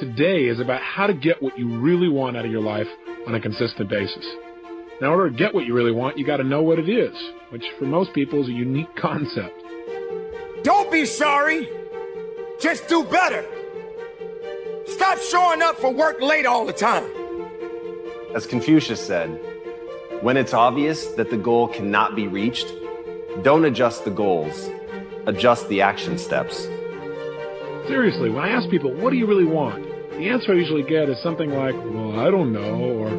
today is about how to get what you really want out of your life on a consistent basis. Now, in order to get what you really want, you got to know what it is, which for most people is a unique concept. Don't be sorry. Just do better. Stop showing up for work late all the time. As Confucius said, when it's obvious that the goal cannot be reached, don't adjust the goals, adjust the action steps. Seriously, when I ask people, what do you really want? The answer I usually get is something like, well, I don't know, or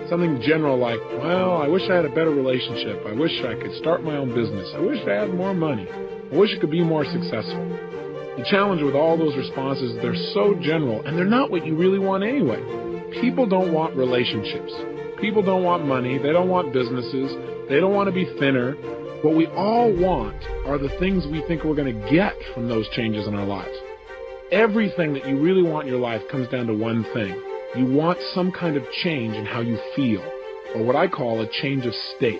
something general like, well, I wish I had a better relationship. I wish I could start my own business. I wish I had more money. I wish I could be more successful. The challenge with all those responses is they're so general, and they're not what you really want anyway. People don't want relationships. People don't want money. They don't want businesses. They don't want to be thinner. What we all want are the things we think we're going to get from those changes in our lives. Everything that you really want in your life comes down to one thing. You want some kind of change in how you feel, or what I call a change of state.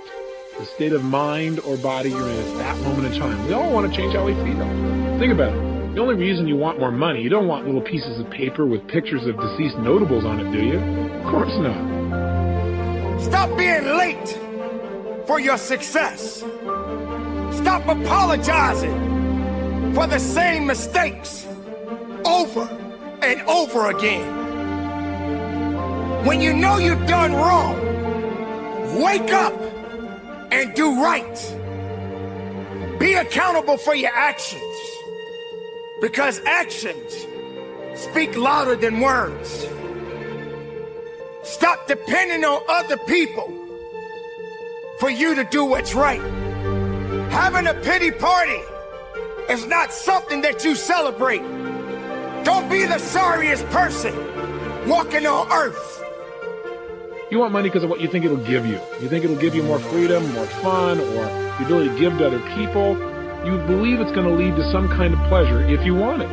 The state of mind or body you're in at that moment in time. We all want to change how we feel. Think about it. The only reason you want more money, you don't want little pieces of paper with pictures of deceased notables on it, do you? Of course not. Stop being late for your success. Stop apologizing for the same mistakes over and over again. When you know you've done wrong, wake up and do right. Be accountable for your actions, because actions speak louder than words. Stop depending on other people for you to do what's right. Having a pity party is not something that you celebrate. Don't be the sorriest person walking on earth. You want money because of what you think it'll give you. You think it'll give you more freedom, more fun, or the ability to give to other people. You believe it's going to lead to some kind of pleasure if you want it.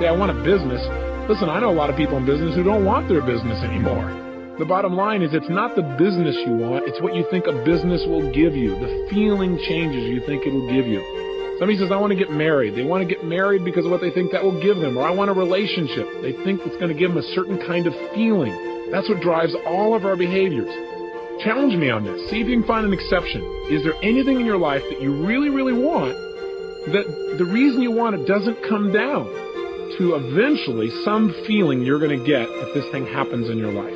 Say, I want a business. Listen, I know a lot of people in business who don't want their business anymore. The bottom line is it's not the business you want, it's what you think a business will give you, the feeling changes you think it'll give you. Somebody says, I want to get married. They want to get married because of what they think that will give them. Or I want a relationship. They think it's going to give them a certain kind of feeling. That's what drives all of our behaviors. Challenge me on this. See if you can find an exception. Is there anything in your life that you really, really want that the reason you want it doesn't come down to eventually some feeling you're going to get if this thing happens in your life?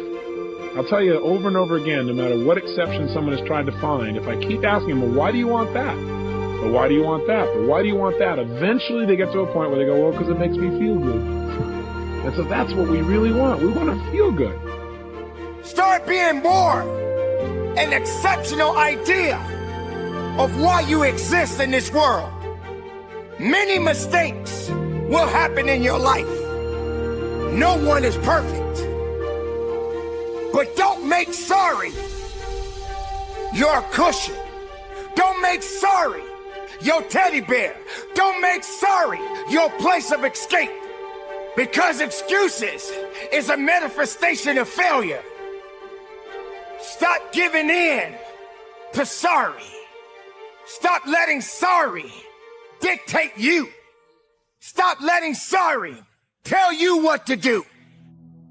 I'll tell you over and over again, no matter what exception someone has tried to find, if I keep asking them, well, why do you want that? But why do you want that? But why do you want that? Eventually they get to a point where they go, well, because it makes me feel good. And so that's what we really want. We want to feel good. Start being more an exceptional idea of why you exist in this world. Many mistakes will happen in your life. No one is perfect. But don't make sorry your cushion. Don't make sorry your teddy bear. Don't make sorry your place of escape. Because excuses is a manifestation of failure. Stop giving in to sorry. Stop letting sorry dictate you. Stop letting sorry tell you what to do.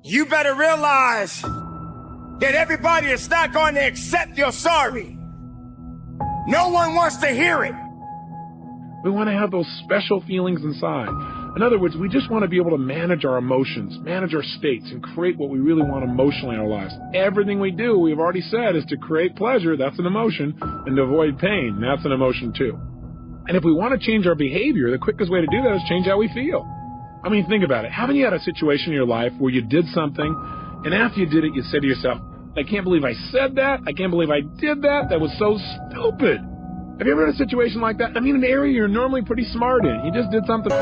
You better realize that everybody is not going to accept your sorry. No one wants to hear it. We want to have those special feelings inside. In other words, we just want to be able to manage our emotions, manage our states, and create what we really want emotionally in our lives. Everything we do, we've already said, is to create pleasure. That's an emotion. And to avoid pain. That's an emotion too. And if we want to change our behavior, the quickest way to do that is change how we feel. I mean, think about it. Haven't you had a situation in your life where you did something, and after you did it, you said to yourself, I can't believe I said that. I can't believe I did that. That was so stupid. Have you ever had a situation like that? I mean, an area you're normally pretty smart in. You just did something.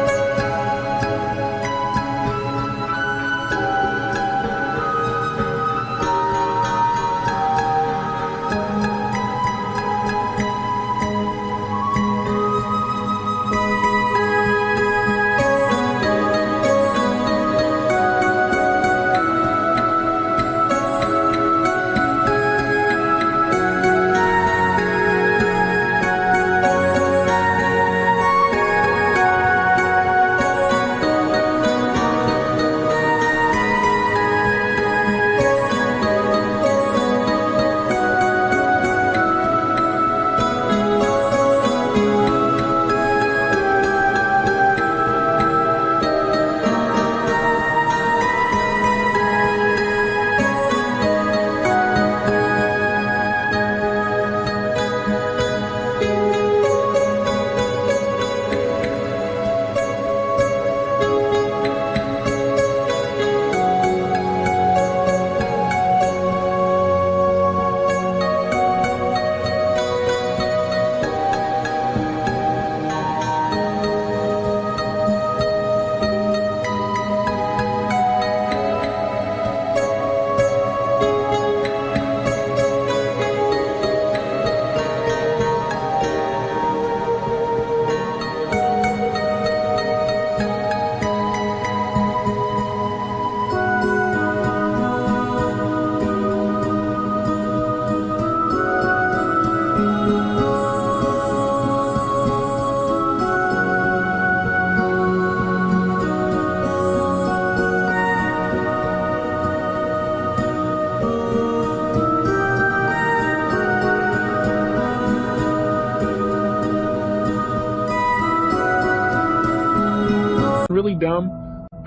really dumb?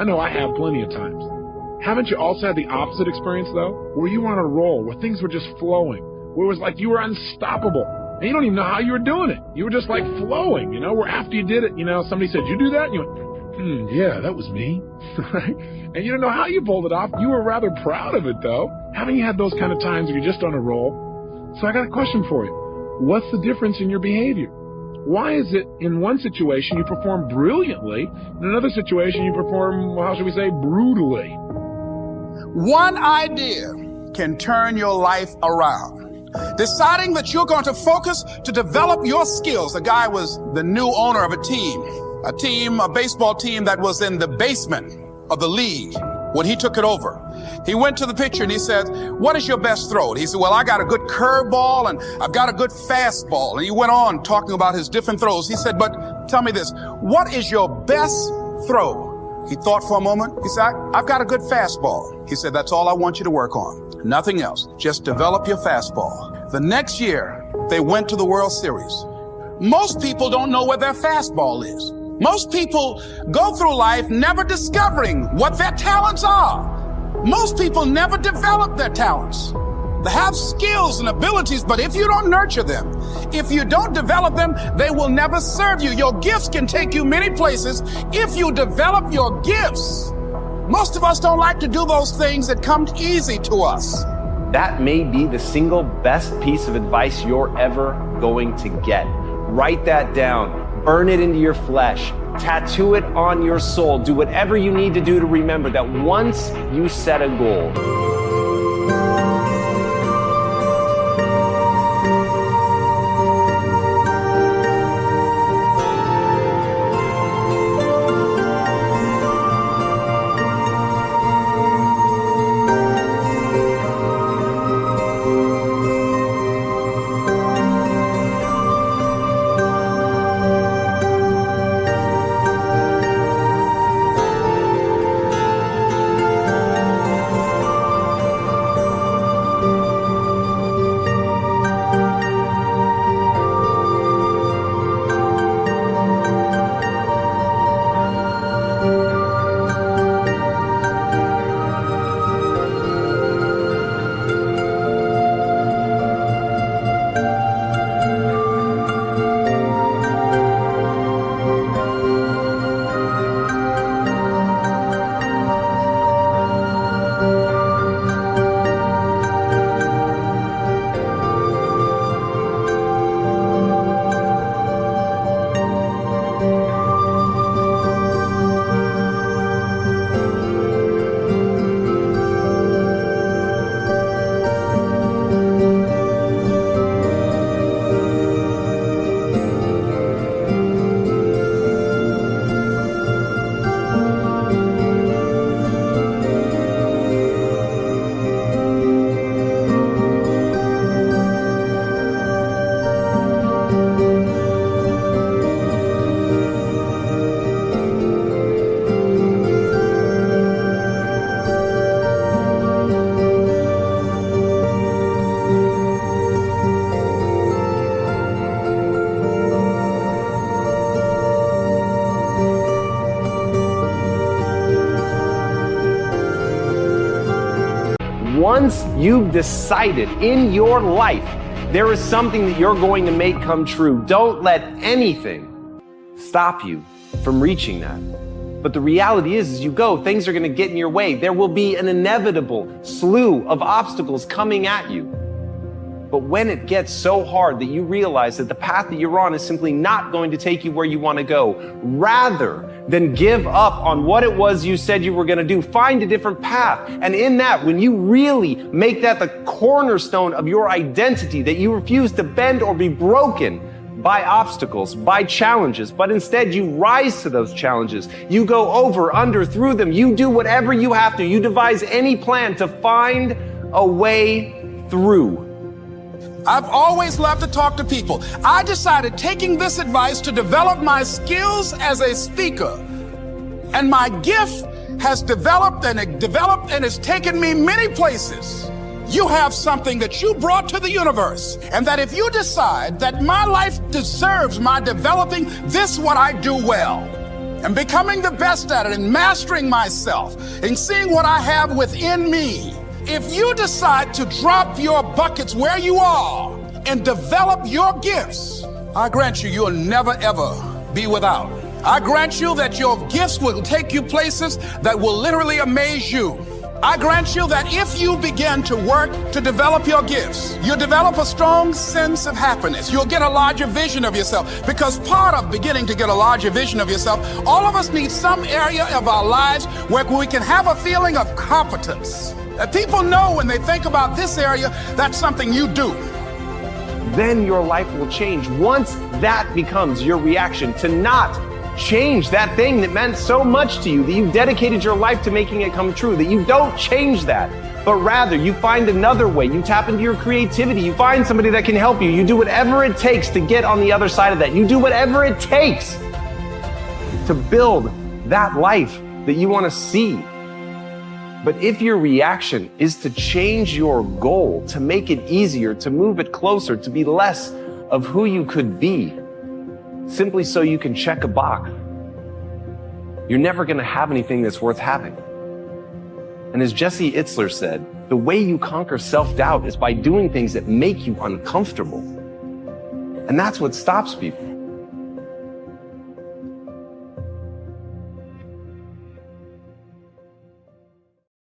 I know I have plenty of times. Haven't you also had the opposite experience, though? Where you were on a roll, where things were just flowing, where it was like you were unstoppable, and you don't even know how you were doing it. You were just like flowing, where after you did it, somebody said, you do that? And you went, yeah, that was me. And you didn't know how you pulled it off. You were rather proud of it, though. Haven't you had those kind of times where you're just on a roll? So I got a question for you. What's the difference in your behavior? Why is it in one situation you perform brilliantly, in another situation you perform, how should we say, brutally? One idea can turn your life around. Deciding that you're going to focus to develop your skills. The guy was the new owner of a baseball team that was in the basement of the league when he took it over. He went to the pitcher and he said, what is your best throw? And he said, well, I got a good curveball and I've got a good fastball. And he went on talking about his different throws. He said, but tell me this, what is your best throw? He thought for a moment. He said, I've got a good fastball. He said, that's all I want you to work on. Nothing else. Just develop your fastball. The next year, they went to the World Series. Most people don't know where their fastball is. Most people go through life never discovering what their talents are. Most people never develop their talents. They have skills and abilities, but if you don't nurture them, if you don't develop them, they will never serve you. Your gifts can take you many places if you develop your gifts. Most of us don't like to do those things that come easy to us. That may be the single best piece of advice you're ever going to get. Write that down. Burn it into your flesh. Tattoo it on your soul. Do whatever you need to do to remember that once you set a goal, once you've decided in your life there is something that you're going to make come true, don't let anything stop you from reaching that. But the reality is, as you go, things are going to get in your way. There will be an inevitable slew of obstacles coming at you. But when it gets so hard that you realize that the path that you're on is simply not going to take you where you want to go, rather than give up on what it was you said you were going to do, find a different path. And in that, when you really make that the cornerstone of your identity, that you refuse to bend or be broken by obstacles, by challenges, but instead you rise to those challenges. You go over, under, through them. You do whatever you have to. You devise any plan to find a way through. I've always loved to talk to people. I decided, taking this advice, to develop my skills as a speaker. And my gift has developed and it's taken me many places. You have something that you brought to the universe, and that if you decide that my life deserves my developing this, what I do well, and becoming the best at it and mastering myself and seeing what I have within me, if you decide to drop your buckets where you are and develop your gifts, I grant you, you'll never ever be without. I grant you that your gifts will take you places that will literally amaze you. I grant you that if you begin to work to develop your gifts, you'll develop a strong sense of happiness. You'll get a larger vision of yourself, because part of beginning to get a larger vision of yourself, all of us need some area of our lives where we can have a feeling of competence. That people know when they think about this area, that's something you do. Then your life will change once that becomes your reaction to not change that thing that meant so much to you, that you dedicated your life to making it come true, that you don't change that, but rather you find another way. You tap into your creativity. You find somebody that can help you. You do whatever it takes to get on the other side of that. You do whatever it takes to build that life that you want to see. But if your reaction is to change your goal, to make it easier, to move it closer, to be less of who you could be, simply so you can check a box, you're never going to have anything that's worth having. And as Jesse Itzler said, the way you conquer self-doubt is by doing things that make you uncomfortable. And that's what stops people.